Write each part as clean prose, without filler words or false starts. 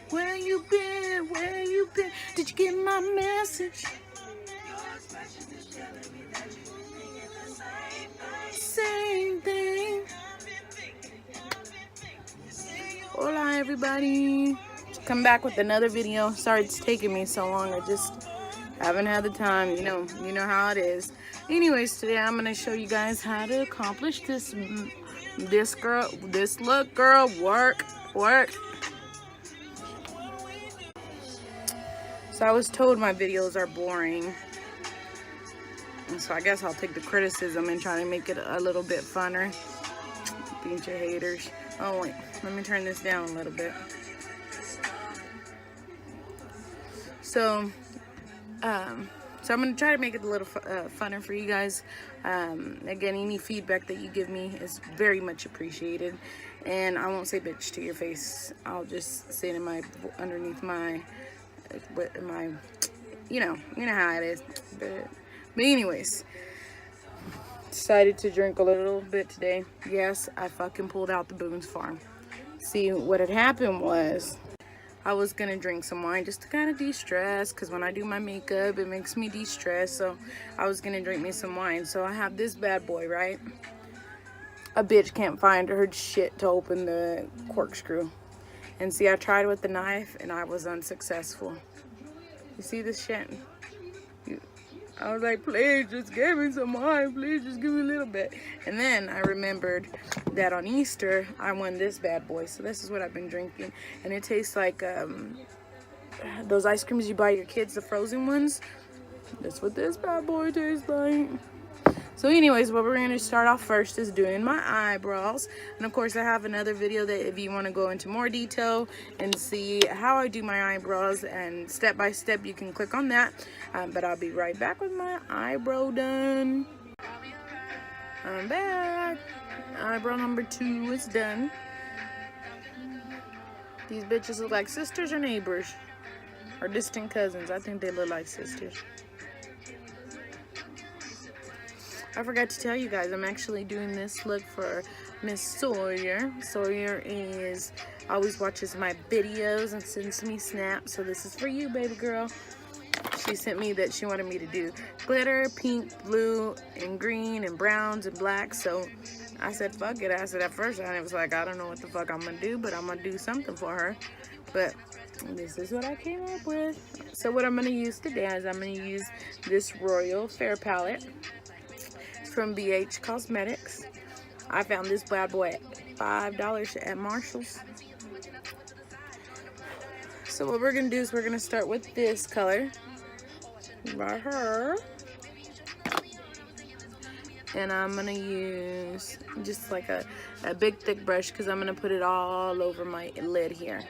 Where you been? Where you been? Did you get my message? Same thing. Hola, everybody. Come back with another video. Sorry it's taking me so long. I just haven't had the time. You know how it is. Anyways, today I'm gonna show you guys how to accomplish this look, girl. Work. So I was told my videos are boring. And so I guess I'll take the criticism and try to make it a little bit funner. Bunch of haters. Oh wait, let me turn this down a little bit. So I'm gonna try to make it a little funner for you guys. Again, any feedback that you give me is very much appreciated. And I won't say bitch to your face. I'll just say it underneath my, you know how it is. But anyways, decided to drink a little bit today. Yes, I fucking pulled out the Boone's Farm. See, what had happened was I was gonna drink some wine just to kind of de-stress, because when I do my makeup, it makes me de-stress. So I was gonna drink me some wine. So I have this bad boy, right? A bitch can't find her shit to open the corkscrew. And see, I tried with the knife and I was unsuccessful. You see this shit? I was like, please just give me some wine. Please just give me a little bit. And then I remembered that on Easter, I won this bad boy. So this is what I've been drinking. And it tastes like those ice creams you buy your kids, the frozen ones. That's what this bad boy tastes like. So anyways, what we're going to start off first is doing my eyebrows. And of course, I have another video that if you want to go into more detail and see how I do my eyebrows and step by step, you can click on that. But I'll be right back with my eyebrow done. I'm back. Eyebrow number 2 is done. These bitches look like sisters or neighbors or distant cousins. I think they look like sisters. I forgot to tell you guys, I'm actually doing this look for Miss Sawyer. Sawyer always watches my videos and sends me snaps. So this is for you, baby girl. She sent me that she wanted me to do glitter, pink, blue, and green, and browns, and black. So I said, fuck it. I said at first, and it was like, I don't know what the fuck I'm going to do, but I'm going to do something for her. But this is what I came up with. So what I'm going to use today is I'm going to use this Royal Fair palette from BH Cosmetics. I found this bad boy at $5 at Marshall's. So what we're gonna do is we're gonna start with this color right here, and I'm gonna use just like a big thick brush because I'm gonna put it all over my lid here.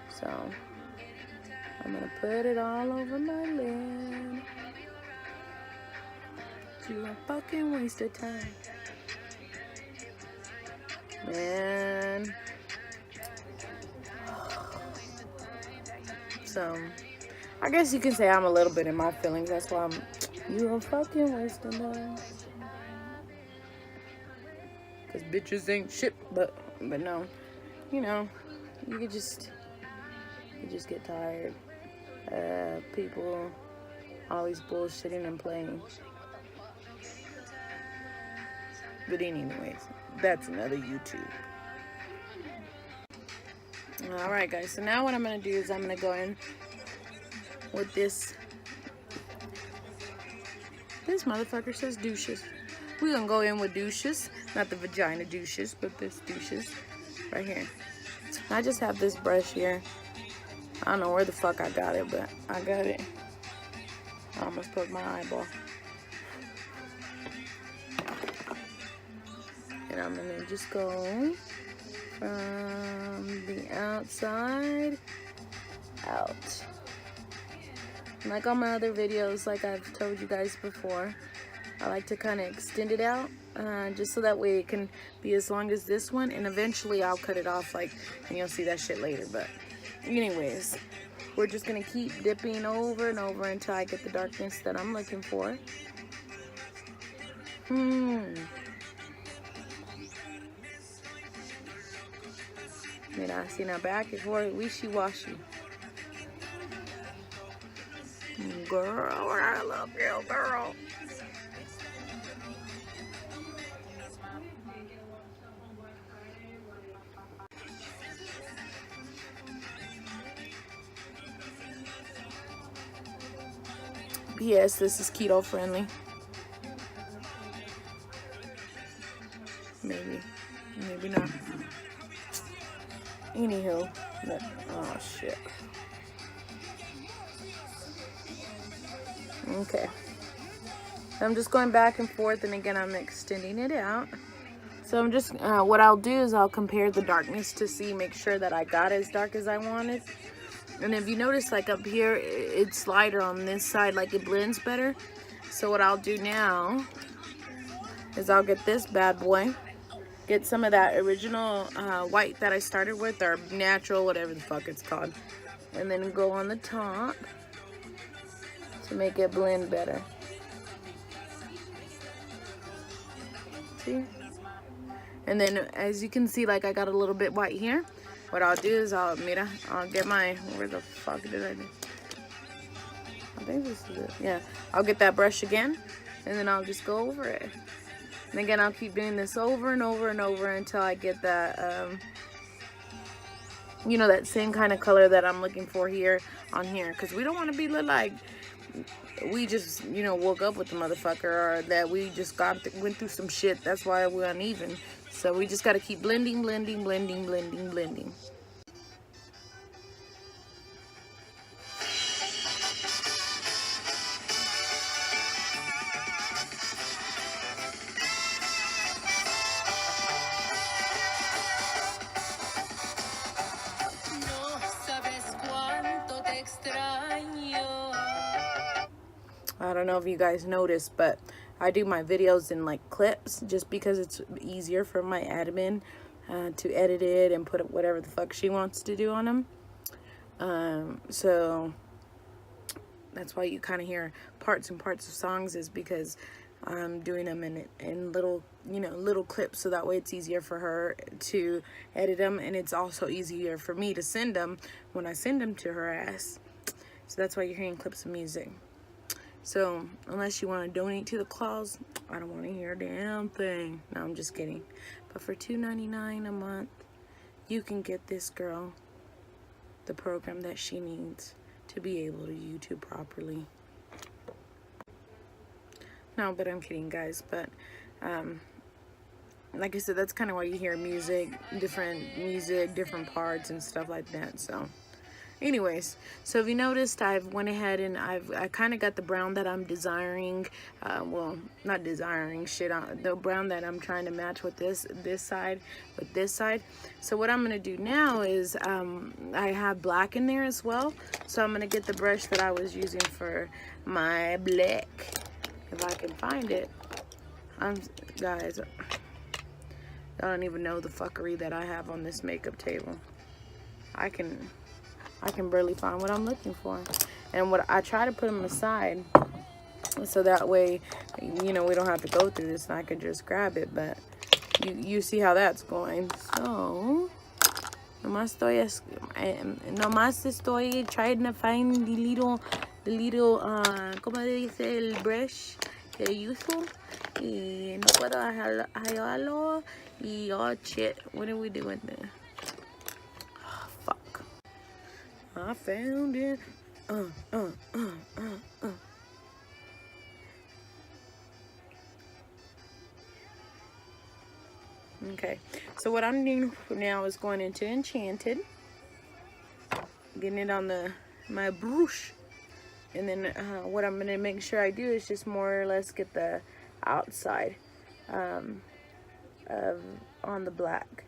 So I'm gonna put it all over my lid. You a fucking waste of time, man. So I guess you can say I'm a little bit in my feelings. That's why you a fucking waste of time. Cause bitches ain't shit, but no, you know, you just get tired. People always bullshitting and playing. But anyways, that's another YouTube. Alright guys, so now what I'm going to do is I'm going to go in with this. This motherfucker says douches. We're going to go in with douches. Not the vagina douches, but this douches right here. I just have this brush here. I don't know where the fuck I got it, but I got it. I almost broke my eyeball. And I'm going to just go from the outside out. Like all my other videos, like I've told you guys before, I like to kind of extend it out just so that way it can be as long as this one, and eventually I'll cut it off, like, and you'll see that shit later. But anyways, we're just going to keep dipping over and over until I get the darkness that I'm looking for. Mira, see now back and forth, wishy-washy. Girl, I love you, girl. P.S. This is keto friendly. Maybe. Maybe not. Anywho. But, oh, shit. Okay. I'm just going back and forth, and again, I'm extending it out. So I'm just, what I'll do is I'll compare the darkness to see, make sure that I got as dark as I wanted. And if you notice, like up here, it's lighter on this side, like it blends better. So what I'll do now is I'll get this bad boy, get some of that original white that I started with, or natural, whatever the fuck it's called, and then go on the top to make it blend better. See? And then as you can see, like I got a little bit white here. What I'll do is I'll get my, where the fuck did I do? I think this is it. Yeah, I'll get that brush again, and then I'll just go over it. And again, I'll keep doing this over and over and over until I get that, you know, that same kind of color that I'm looking for here on here. Because we don't want to be like we just, you know, woke up with the motherfucker, or that we just went through some shit. That's why we're uneven. So we just got to keep blending, blending, blending, blending, blending. I don't know if you guys noticed, but I do my videos in like clips just because it's easier for my admin to edit it and put whatever the fuck she wants to do on them. So that's why you kind of hear parts and parts of songs, is because I'm doing them in little, you know, little clips, so that way it's easier for her to edit them, and it's also easier for me to send them when I send them to her ass. So that's why you're hearing clips of music. So, unless you want to donate to the cause, I don't want to hear a damn thing. No, I'm just kidding. But for $2.99 a month, you can get this girl the program that she needs to be able to YouTube properly. No, but I'm kidding, guys. But, like I said, that's kind of why you hear different parts and stuff like that. So, anyways, so if you noticed, I've went ahead and I kind of got the brown that I'm desiring, well, not desiring, shit, the brown that I'm trying to match with this side with this side. So what I'm going to do now is I have black in there as well, so I'm going to get the brush that I was using for my black, if I can find it. Guys, I don't even know the fuckery that I have on this makeup table. I can barely find what I'm looking for. And what I try to put them aside, so that way, you know, we don't have to go through this and I can just grab it. But you see how that's going. So, nomás estoy trying to find the little, ¿cómo se dice? El brush que uso. Y no puedo hallarlo. Y oh shit, what are we doing there? I found it. Okay, so what I'm doing now is going into Enchanted, getting it on my brush, and then what I'm gonna make sure I do is just more or less get the outside on the black.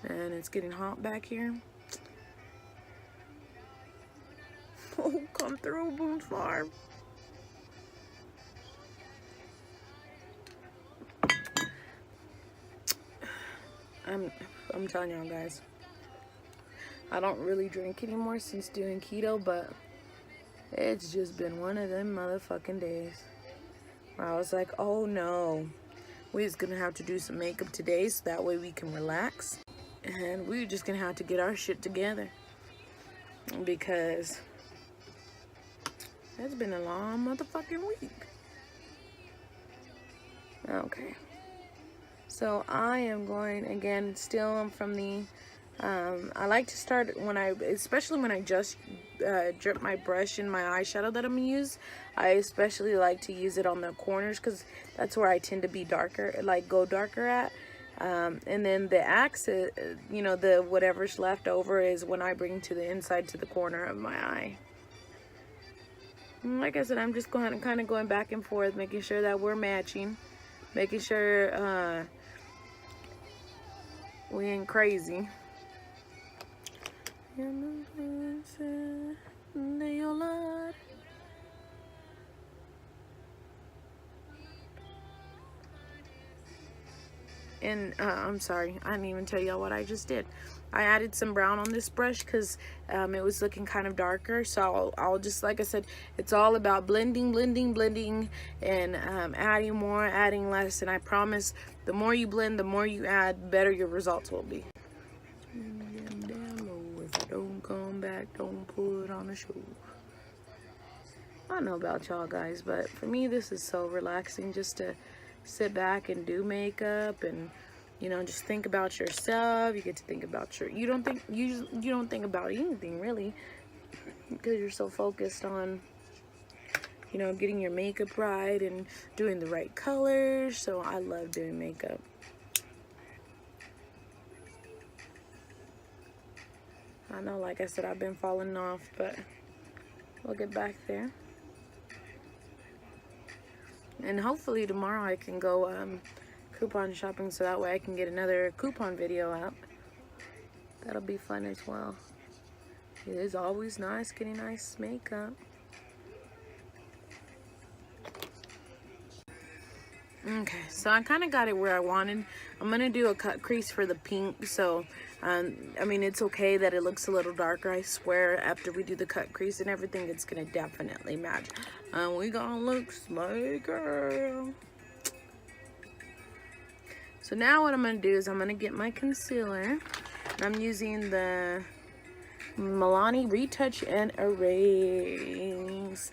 And it's getting hot back here. Oh, come through, Boone's Farm. I'm telling y'all, guys, I don't really drink anymore since doing keto, but it's just been one of them motherfucking days. I was like, oh no, we're just gonna have to do some makeup today so that way we can relax. And we're just gonna have to get our shit together. Because it's been a long motherfucking week. Okay. So I am going again, still from the, I like to start especially when I just drip my brush in my eyeshadow that I'm gonna use. I especially like to use it on the corners because that's where I tend to be darker, like go darker at. And then the accent, you know, the whatever's left over is when I bring to the inside to the corner of my eye. And like I said, I'm just kind of going back and forth, making sure that we're matching, making sure we ain't crazy. And I'm sorry, I didn't even tell y'all what I just did. I added some brown on this brush because it was looking kind of darker. So I'll just, like I said, it's all about blending, and adding more, adding less. And I promise, the more you blend, the more you add, the better your results will be. If I don't come back, don't put on a show. I don't know about y'all guys, but for me, this is so relaxing just to sit back and do makeup and, you know, just think about yourself. You get to think about you don't think about anything really because you're so focused on, you know, getting your makeup right and doing the right colors. So I love doing makeup. I know, like I said, I've been falling off, but we'll get back there. And hopefully tomorrow I can go coupon shopping so that way I can get another coupon video out. That'll be fun as well. It is always nice getting nice makeup. Okay, so I kind of got it where I wanted. I'm going to do a cut crease for the pink. So, I mean, it's okay that it looks a little darker. I swear, after we do the cut crease and everything, it's going to definitely match. We gonna look smart, girl. So now what I'm going to do is I'm going to get my concealer. And I'm using the Milani Retouch and Erase.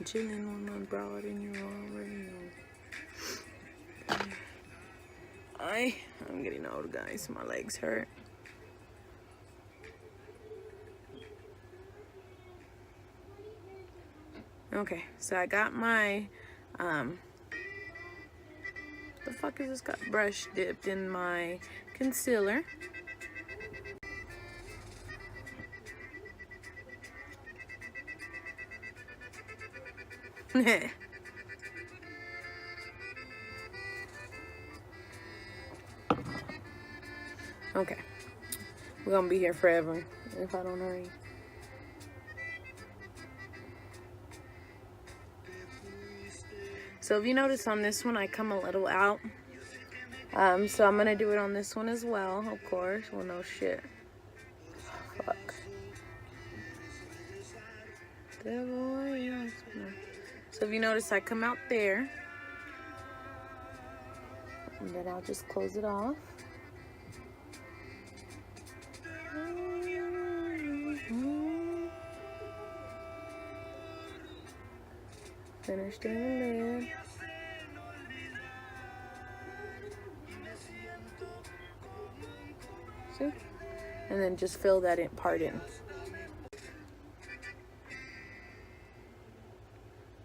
Chilling on my broad and you already know. I'm getting old, guys. My legs hurt. Okay, so I got my the fuck is this got brush dipped in my concealer. Okay, we're gonna be here forever if I don't hurry. So if you notice on this one, I come a little out. So I'm gonna do it on this one as well, of course. Well, no shit. Fuck. So if you notice, I come out there. And then I'll just close it off. Finish doing the lid. See? And then just fill that part in.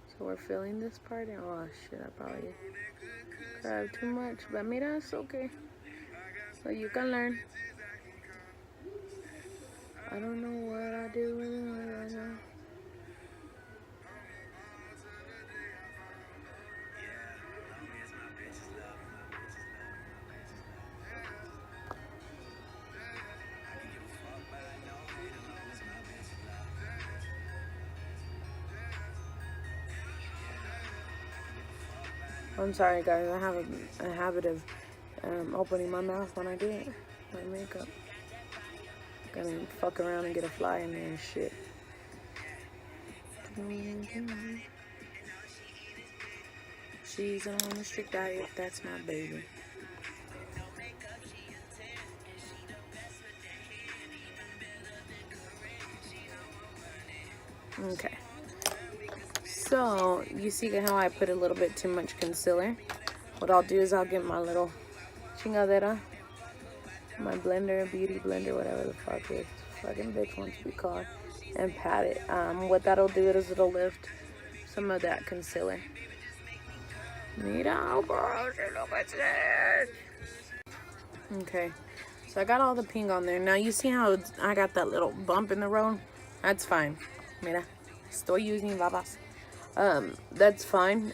So we're filling this part in. Oh shit, I probably grabbed too much, but mira, it's okay. So you can learn. I don't know what I do with it right now. I'm sorry, guys. I have a habit of opening my mouth when I do it. My makeup. Gonna fuck around and get a fly in there and shit. She's on a strict diet. That's my baby. Okay. So, you see how I put a little bit too much concealer? What I'll do is I'll get my little chingadera, my blender, beauty blender, whatever the fuck it fucking bitch wants to be called, and pat it. What that'll do is it'll lift some of that concealer. Mira, bro, look at this. Okay, so I got all the pink on there. Now you see how I got that little bump in the road? That's fine. Mira, estoy using babas. That's fine.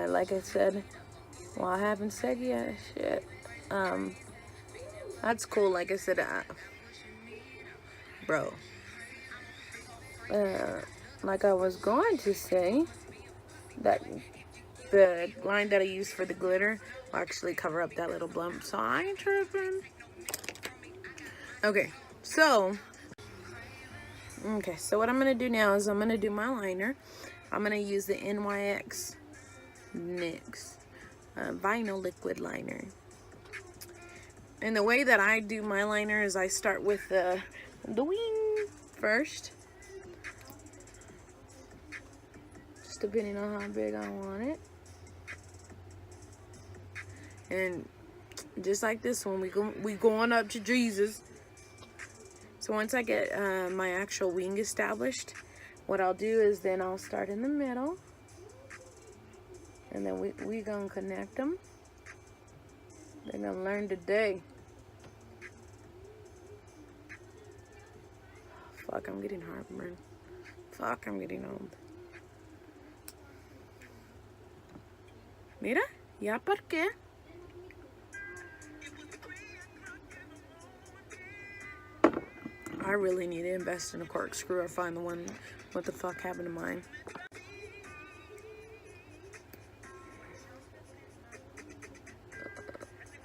Like I said, well, I haven't said yet. Shit. That's cool. Like I said, bro. Like I was going to say, that the line that I use for the glitter will actually cover up that little bump, so I ain't tripping. Okay, so what I'm gonna do now is I'm gonna do my liner. I'm gonna use the NYX NYX vinyl liquid liner. And the way that I do my liner is I start with the wing first, just depending on how big I want it. And just like this one, we going up to Jesus. So once I get my actual wing established, what I'll do is then I'll start in the middle, and then we gonna connect them. They're gonna learn today. Fuck, I'm getting heartburn. Fuck, I'm getting old. Mira, ya por qué. I really need to invest in a corkscrew or find the one. What the fuck happened to mine?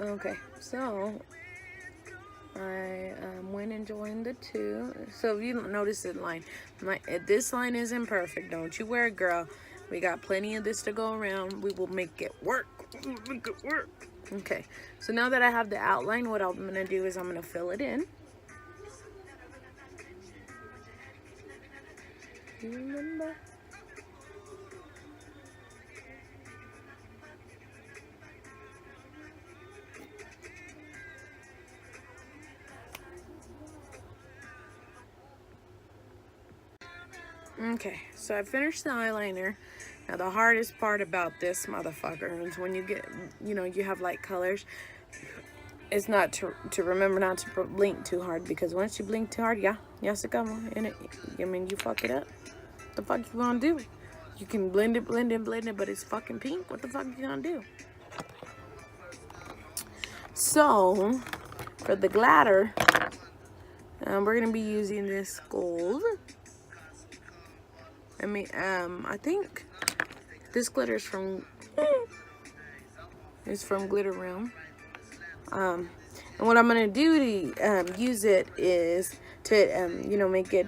Okay, so I went and joined the two. So if you don't notice the line, this line isn't perfect. Don't you worry, girl. We got plenty of this to go around. We will make it work. Make it work. Okay, so now that I have the outline, what I'm gonna do is I'm gonna fill it in. You remember? Okay, so I finished the eyeliner. Now the hardest part about this motherfucker is when you get, you have light colors, it's not to remember not to blink too hard, because once you blink too hard, ya se acabó, and you fuck it up. What the fuck you gonna do? You can blend it, but it's fucking pink. What the fuck you gonna do? So, for the glitter, we're gonna be using this gold. I think this glitter is from Glitter Realm. And what I'm gonna do to use it is to make it,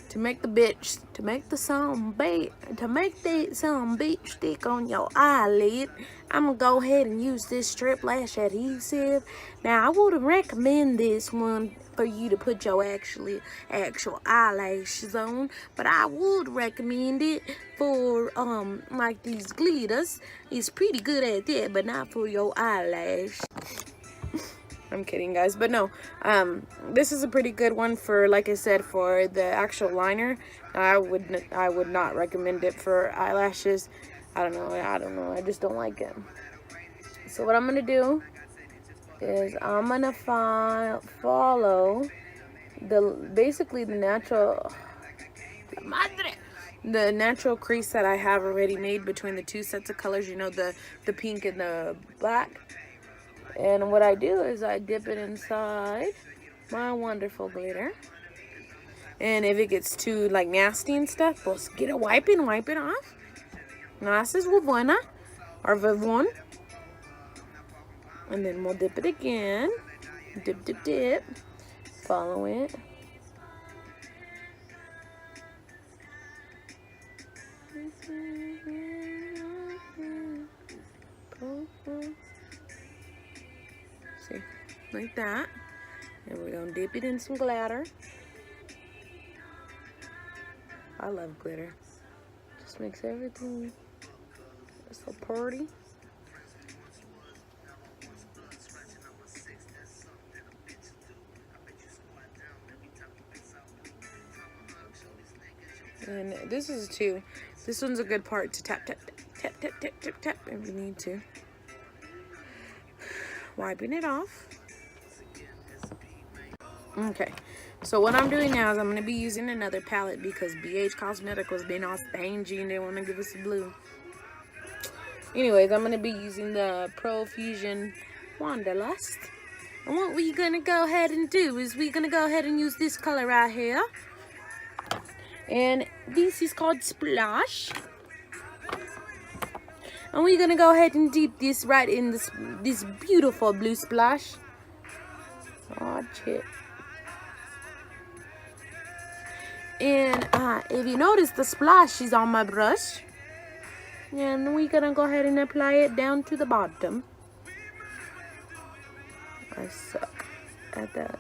to make the some beach stick on your eyelid. I'm gonna go ahead and use this strip lash adhesive. Now I wouldn't recommend this one for you to put your actual eyelashes on, but I would recommend it for like these glitters. It's pretty good at that, but not for your eyelash. I'm kidding, guys, but no, this is a pretty good one for, like I said, for the actual liner. I would not recommend it for eyelashes. I don't know, I just don't like it. So what I'm gonna do is I'm gonna follow basically the natural crease that I have already made between the two sets of colors, the pink and the black. And what I do is I dip it inside my wonderful glitter. And if it gets too nasty and stuff, pues get a wipe and wipe it off. No haces buena or vivon. And then we'll dip it again. Dip. Follow it. See, like that. And we're gonna dip it in some glitter. I love glitter. Just makes everything so pretty. And this is too. This one's a good part to tap, tap, tap, tap, tap, tap, tap if you need to. Wiping it off. Okay. So what I'm doing now is I'm going to be using another palette because BH Cosmeticals been all stingy and they want to give us a blue. Anyways, I'm going to be using the Pro Fusion Wanderlust. And what we're going to go ahead and do is we're going to go ahead and use this color right here. And this is called Splash. And we're going to go ahead and dip this right in this beautiful blue splash. Oh, shit. And if you notice, the splash is on my brush. And we're going to go ahead and apply it down to the bottom. I suck at that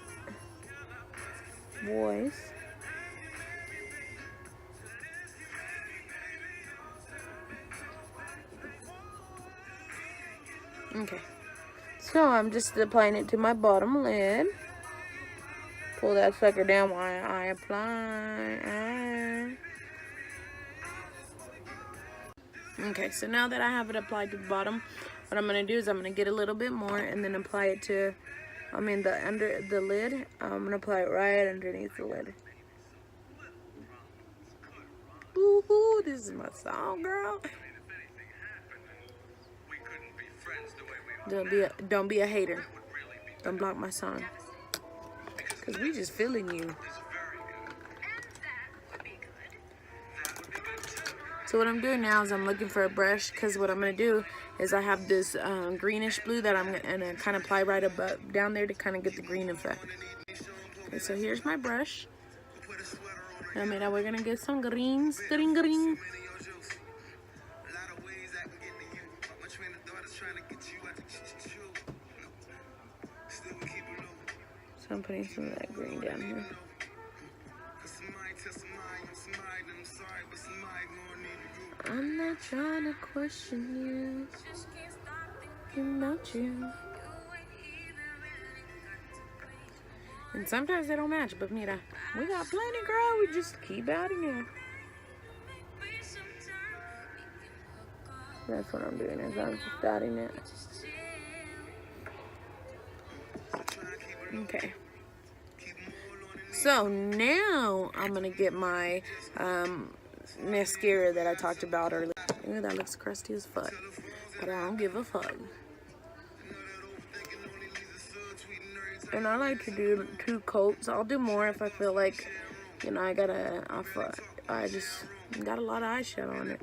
voice. Okay. So I'm just applying it to my bottom lid. Pull that sucker down while I apply. Okay, so now that I have it applied to the bottom, what I'm going to do is I'm going to get a little bit more and then apply it to, under the lid. I'm going to apply it right underneath the lid. Ooh, this is my song, girl. Don't be a hater. Don't block my song. Cause we just feeling you. So what I'm doing now is I'm looking for a brush, because what I'm going to do is I have this greenish blue that I'm going to kind of apply right above down there to kind of get the green effect. Okay, so here's my brush. Now we're going to get some greens. Green. So I'm putting some of that green down here. I'm not trying to question you, about you. And sometimes they don't match, but mira, we got plenty, girl. We just keep adding it. That's what I'm doing, is I'm just adding it. Okay. So now I'm gonna get my mascara that I talked about earlier. Ooh, that looks crusty as fuck, but I don't give a fuck. And I like to do 2 coats. I'll do more if I feel like, you know, I just got a lot of eyeshadow on it.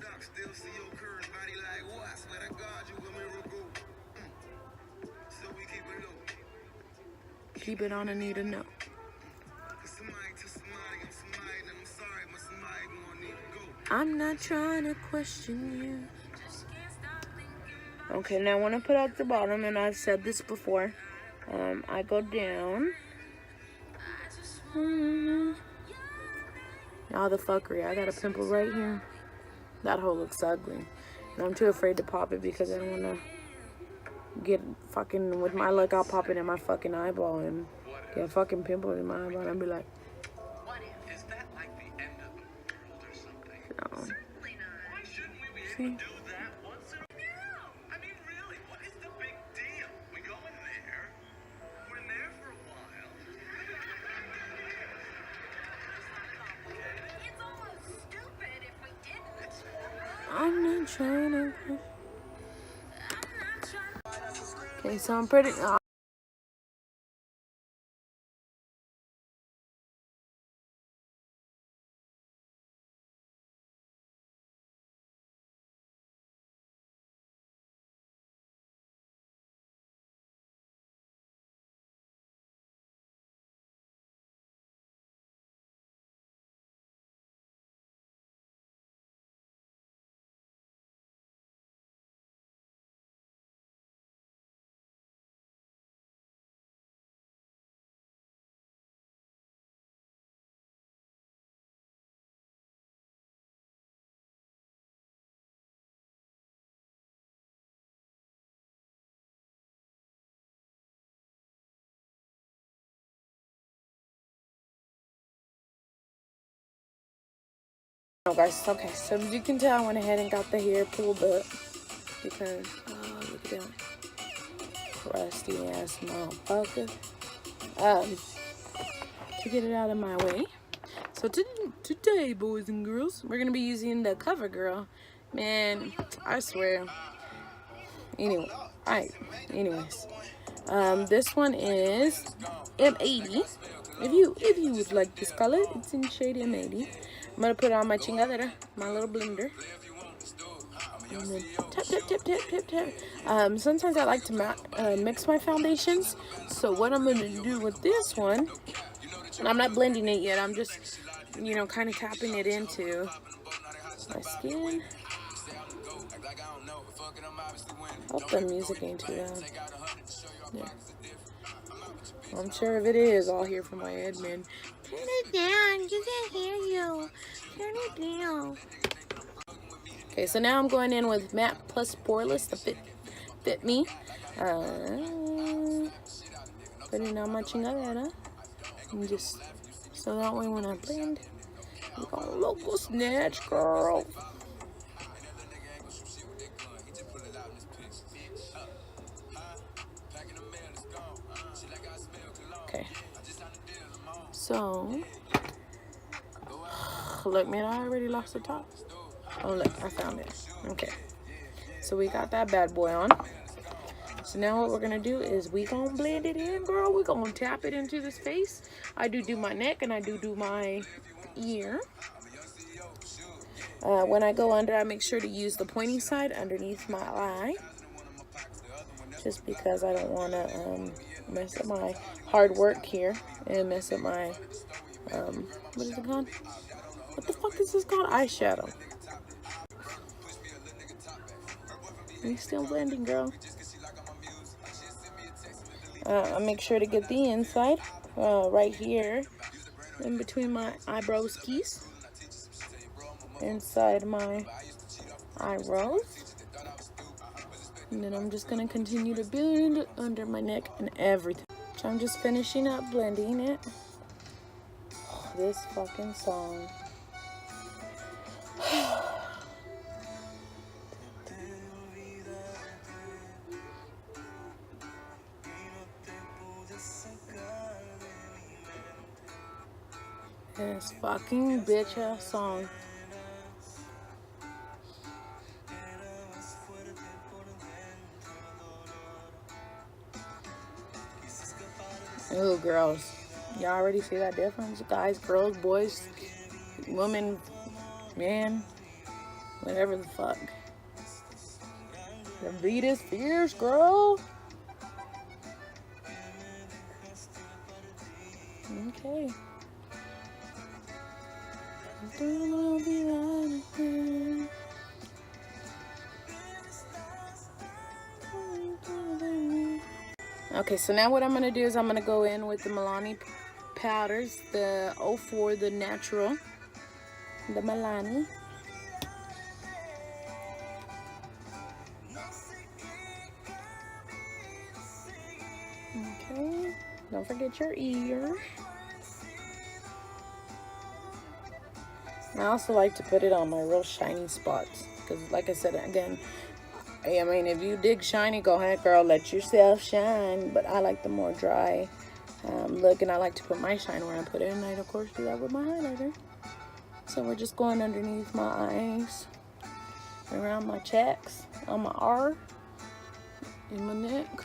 Keep it on, Anita, no. I'm not trying to question you. Okay, now when I put out the bottom, and I've said this before, I go down. Now the fuckery, I got a pimple right here. That hole looks ugly. And I'm too afraid to pop it because I don't want to get fucking, with my luck, I'll pop it in my fucking eyeball and get a fucking pimple in my eyeball and I'll be like, no. See? I'm not trying to. Okay, so I'm pretty. Oh guys, okay, so as you can tell, I went ahead and got the hair pulled up because, look at that crusty ass motherfucker. To get it out of my way. So today, boys and girls, we're gonna be using the CoverGirl. Man, I swear. Anyway, anyways, this one is M80. If you would like this color, it's in shade M80. I'm gonna put it on my chingadera, my little blender. And then tap, tap, tap, tap, tap, tap. Sometimes I like to mix my foundations. So what I'm gonna do with this one, and I'm not blending it yet, I'm just, you know, kind of tapping it into my skin. Hope the music ain't too loud. Yeah. I'm sure if it is, I'll hear from my admin. Turn it down, you can't hear you. Turn it down. Okay, so now I'm going in with Matte Plus Poreless to fit me. Putting on my chingadera. And just so that way when I blend, you got a local snatch, girl. Okay. So, look, man, I already lost the top. Oh, look, I found it. Okay. So we got that bad boy on. So now what we're going to do is we going to blend it in, girl. We're going to tap it into this face. I do my neck and I do my ear. When I go under, I make sure to use the pointy side underneath my eye. Just because I don't want to mess up my hard work here and mess up my, what is it called? What the fuck is this called? Eyeshadow. You still blending, girl. I make sure to get the inside right here in between my eyebrow skis, inside my eyebrows, and then I'm just gonna continue to blend under my neck and everything. So I'm just finishing up blending it. Oh, this fucking song. This fucking bitch ass song. Ooh, girls. Y'all already see that difference? Guys, girls, boys, women, man, whatever the fuck. The beat is fierce, girl. Okay. Okay, so now what I'm going to do is I'm going to go in with the Milani powders, the 04, the natural, the Milani. Okay, don't forget your ears. I also like to put it on my real shiny spots because, like I said, again, I mean, if you dig shiny, go ahead, girl, let yourself shine. But I like the more dry look, and I like to put my shine where I put it, and I, of course, do that with my highlighter. So we're just going underneath my eyes, around my checks, on my R, in my neck.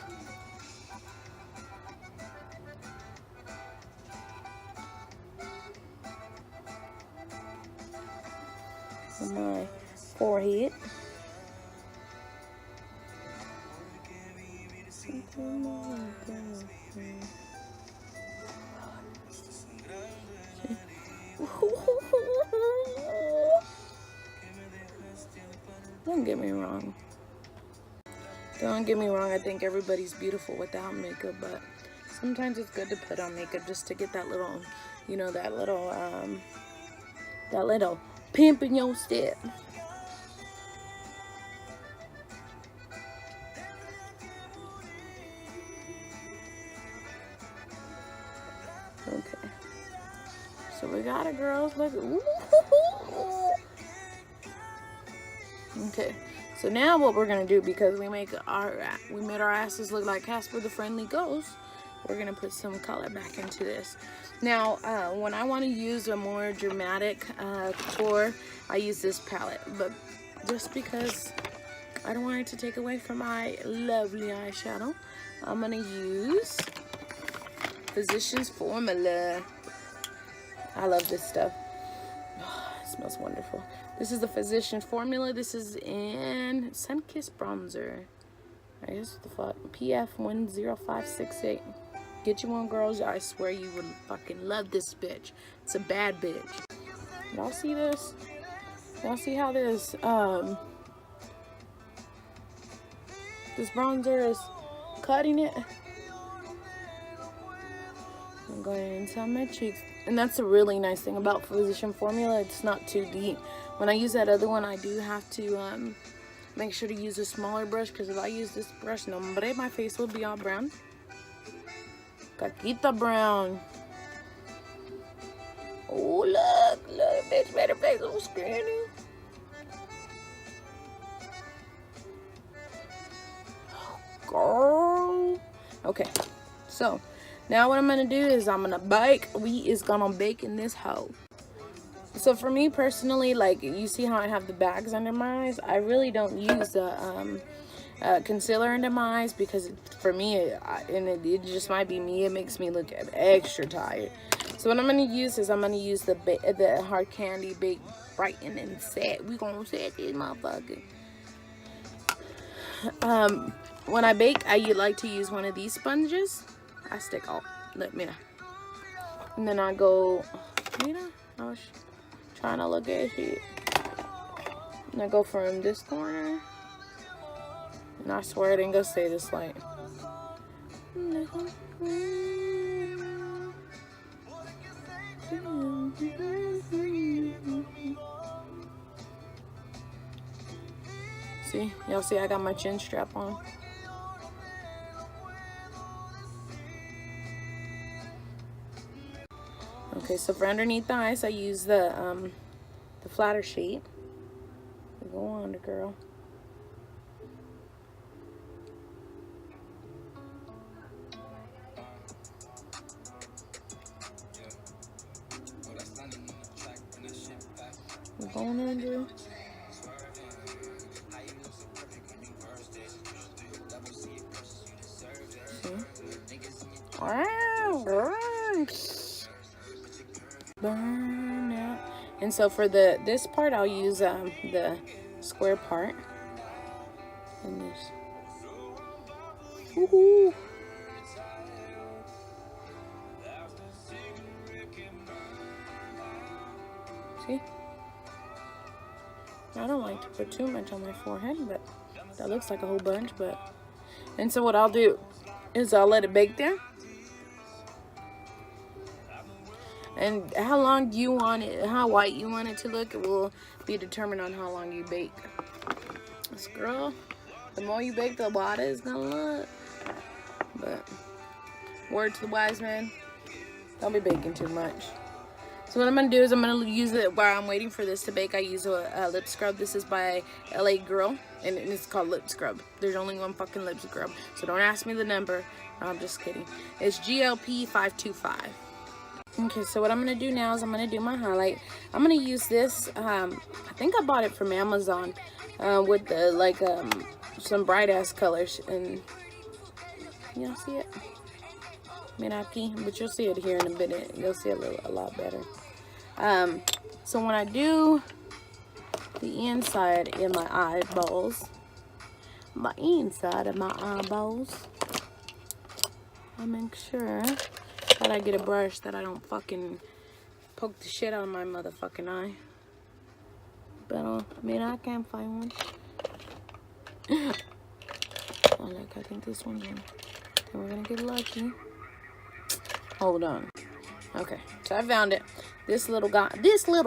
On my forehead. Don't get me wrong. Don't get me wrong. I think everybody's beautiful without makeup, but sometimes it's good to put on makeup just to get that little, you know, that little pimp in your step. Okay. So we got it, girls. Look. Ooh. Okay, so now what we're gonna do, because we made our asses look like Casper the Friendly Ghost, we're gonna put some color back into this. Now, when I want to use a more dramatic core, I use this palette, but just because I don't want it to take away from my lovely eyeshadow, I'm gonna use Physicians Formula. I love this stuff. Oh, it smells wonderful. This is the Physicians Formula. This is in Sunkissed Bronzer. I guess what the fuck? PF 10568. Get you one, girls. I swear you would fucking love this bitch. It's a bad bitch. Y'all see this? Y'all see how this this bronzer is cutting it? I'm going inside my cheeks. And that's a really nice thing about Physician Formula. It's not too deep. When I use that other one, I do have to make sure to use a smaller brush, because if I use this brush, no hombre, my face will be all brown. Caquita brown. Oh, look, bitch, better face on skinny. Girl. Okay, so now what I'm gonna do is I'm gonna bake. We is gonna bake in this hole. So for me personally, like, you see how I have the bags under my eyes? I really don't use the concealer under my eyes, because for me, it just might be me, it makes me look extra tired. So what I'm gonna use is I'm gonna use the Hard Candy Bake Brighten and Set. We gonna set this motherfucker. When I bake, I like to use one of these sponges. I stick all, let me know. And then I go, I was trying to look at it. And I go from this corner. And I swear it ain't gonna stay this light. See? Y'all see I got my chin strap on. Okay, so for underneath the eyes, I use the flatter sheet. Go on, girl. We're going under. Wow, burn out. And so for this part, I'll use the square part. And this. Woohoo! See? I don't like to put too much on my forehead, but that looks like a whole bunch. And so what I'll do is I'll let it bake there. And how long you want it, how white you want it to look, it will be determined on how long you bake. This girl, the more you bake, the whiter it's gonna look. But word to the wise man, don't be baking too much. So what I'm gonna do is I'm gonna use it while I'm waiting for this to bake. I use a lip scrub. This is by LA Girl, and it's called lip scrub. There's only one fucking lip scrub, so don't ask me the number. I'm just kidding. It's GLP 525. Okay, so what I'm gonna do now is I'm gonna do my highlight. I'm gonna use this. I think I bought it from Amazon with the some bright ass colors, and y'all see it? Minaki, but you'll see it here in a minute. You'll see it a lot better. So when I do the inside in my eyeballs, I make sure that I get a brush that I don't fucking poke the shit out of my motherfucking eye. But I can't find one. I think this one's one. And we're gonna get lucky. Hold on. Okay, so I found it. This little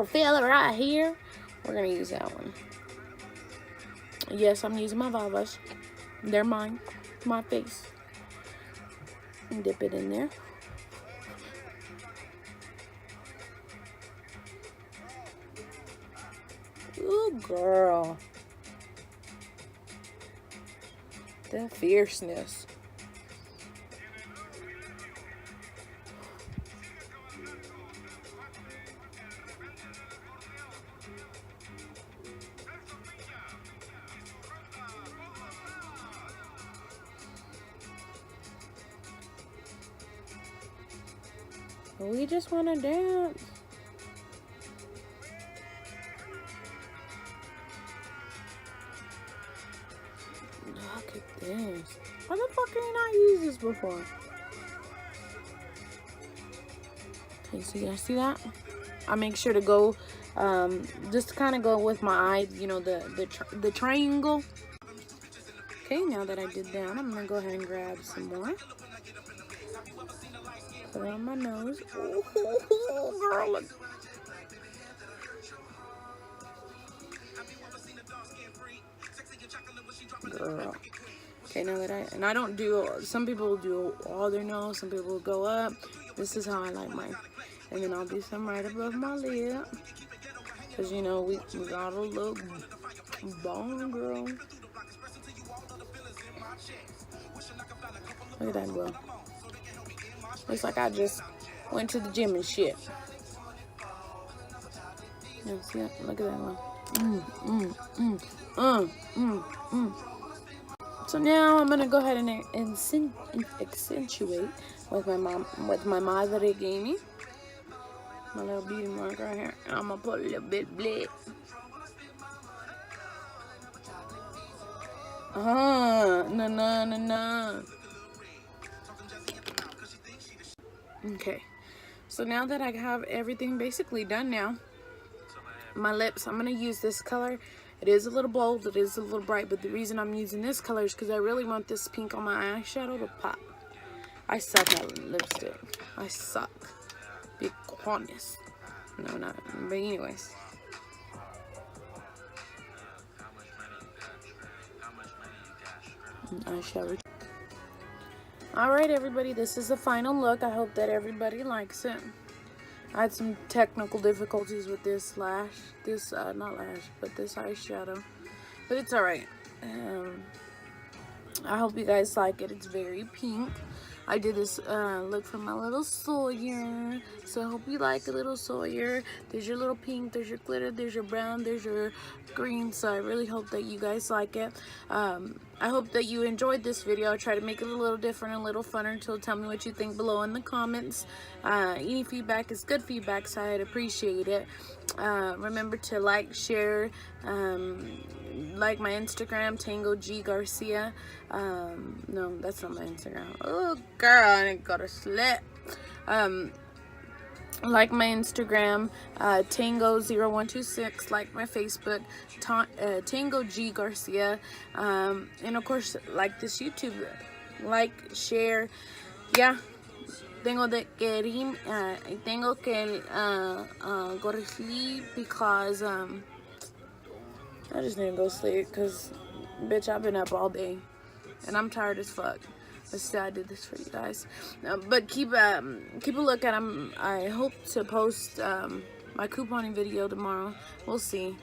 fella right here, we're gonna use that one. Yes, I'm using my Vivas. They're mine. My face. And dip it in there. Ooh, girl. The fierceness. We just want to dance. Look at this. Why the fuck can you not use this before? Okay, so you guys see that? I make sure to go, just kind of go with my eye, you know, the triangle. Okay, now that I did that, I'm gonna go ahead and grab some more. Put it on my nose. Oh, girl, look. Girl. Okay, now that I don't do, some people do all their nose, some people go up. This is how I like mine. And then I'll do some right above my lip. Because, you know, we gotta look bomb, girl. Look at that glow. Looks like I just went to the gym and shit. Yeah, see that? Look at that one. So now I'm gonna go ahead and accentuate with my Madre gave me. My little beauty mark right here. And I'm gonna put a little bit black. No. Okay. So now that I have everything basically done now, my lips, I'm gonna use this color. It is a little bold, it is a little bright, but the reason I'm using this color is because I really want this pink on my eyeshadow to pop. I suck at lipstick. I suck. Be honest. No, not. But anyways. Eyeshadow. Alright, everybody, this is the final look. I hope that everybody likes it. I had some technical difficulties with this not lash, but this eyeshadow. But it's alright. I hope you guys like it. It's very pink. I did this look for my little Sawyer. So I hope you like a little Sawyer. There's your little pink, there's your glitter, there's your brown, there's your green. So I really hope that you guys like it. I hope that you enjoyed this video. I try to make it a little different, a little funner. So tell me what you think below in the comments. Any feedback is good feedback, so I'd appreciate it. Remember to like, share, like my Instagram, TANYA2 Garcia. No, that's not my Instagram. Oh, girl, I didn't go to sleep. Like my Instagram, Tango0126. Like my Facebook, TANYA2 Garcia. And of course, like this YouTube. Like, share. Yeah. Tengo que go to sleep because I just need to go sleep because bitch, I've been up all day and I'm tired as fuck. But still, I did this for you guys. But keep a look at them. I hope to post my couponing video tomorrow. We'll see.